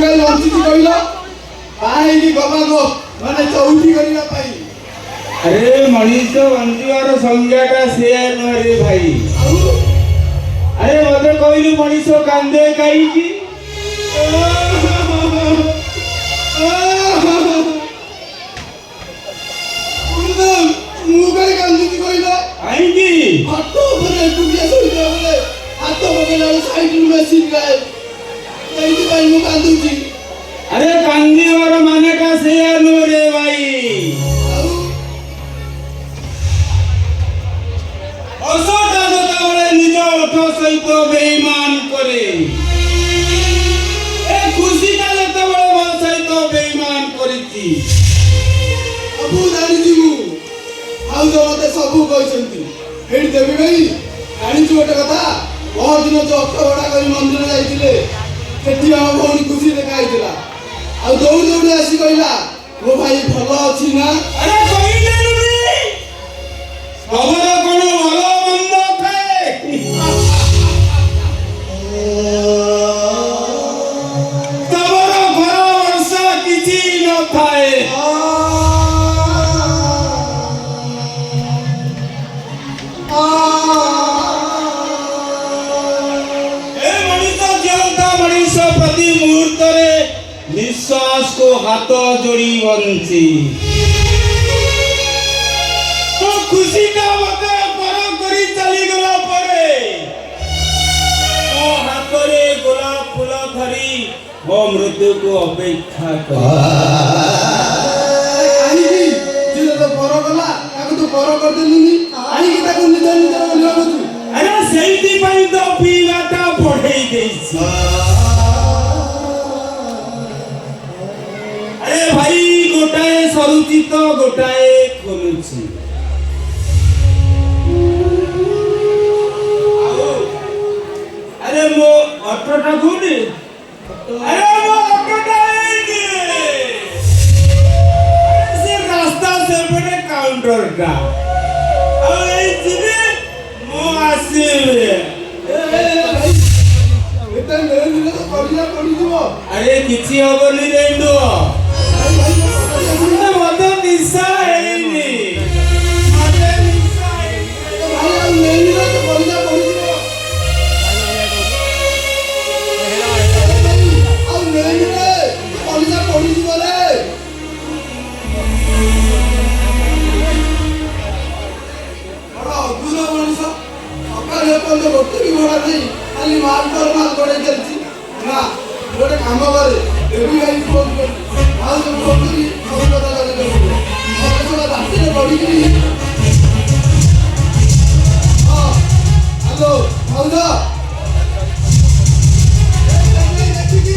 कहीं वंचित कहल बाहरी गमा गो माने चौथी करने पाई अरे मनीष बंजीवार संज्ञाटा से रे भाई अरे मत कहलु मनीष कांदे कहीं मुगल कांदी कहल आई हाथ ऊपर टुकिया सोइला बोले हाथ पकड़ला साइड मेसिन गाय कहीं कहीं मु कांदुची अरे कांदीवार माने का से रे भाई असोटा जतबले निज ओठ सहित बेईमान करे ए खुशी का जतबले मो सहित बेईमान करिति अबू जानी दिमु आउ जो मते सबु कहछंती हेडी देबी भाई जानी छु गोटे कथा बहुत दिन जो अक्षबड़ा करी मंदिर जाइतिले सेठी हम भौणी खुशी देखाइतिला आउ दौड़ दौड़ आसी कहला ओ भाई भलो अछि ना अरे कहिले नुनी खबर कोन भलो मंद खाए खबर घर वर्षा किछि न थाए प्रति मुहूर्त निश्वास को हाथ जोड़ी बंसी तो खुशी का मत पर करी चली गला परे तो हाथ रे गोलाप फूल धरी वो मृत्यु को अपेक्षा कर आही जे तो पर गला ताको तो पर कर देलुनी आही के ताको निज निज बोलियो तू अरे सेठी पई तो पीवाटा पढ़ेई देछि अरे भाई गोटाए सरुचि तो गोटाए खोलुछि अरे मो ऑटोटा गुडी अरे मो ऑटोटा एनी से रास्ता से पटे काउंटर का अरे जिबे मो आसीबे एटा ले ले तो करिया पड़ी दिबो अरे किछि हबनी रेंडो मत निशा हैनी मत निशा तो भाई अब ले ले तो करिया पड़ी दिबो अब ले ले करिया पड़ी दिबो रे बड़ा अद्भुत मनुष्य सकाळे पहिले गोटे भी घोड़ा नहीं खाली माल गोड़े चलती ना गोटे काम करे एबी भाई फोन कर ଆଉ ସବୁ ବନ୍ଧୁରି ସବୁ କଥା ଲାଗେ ମୋତେ ସବୁ ରାତିରେ ପଡ଼ିକିରି ହଁ ହ୍ୟାଲୋ ଭାଉଜ ଦେଖିକି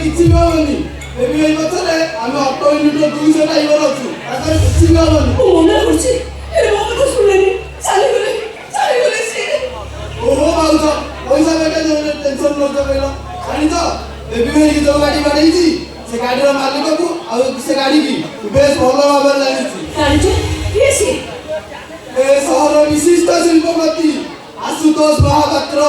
किसी होनी एबी एई पछरे आमे ऑटो यूनिट 200 ड्राइवर अछु ताकर किसी होनी ओ मना करछि ए मो কথা শুনলেনি চালি গলে সে ओहो बाउसा पैसा बेटा जो टेंशन न तो कहलो जानी तो एबी एई जो गाड़ी बाडई छी से गाड़ी रो मालिक को आ से गाड़ी की बेस भलो भाबे जानि छी जानि छी के सी ए शहर विशिष्ट शिल्पपति आशुतोष महापात्र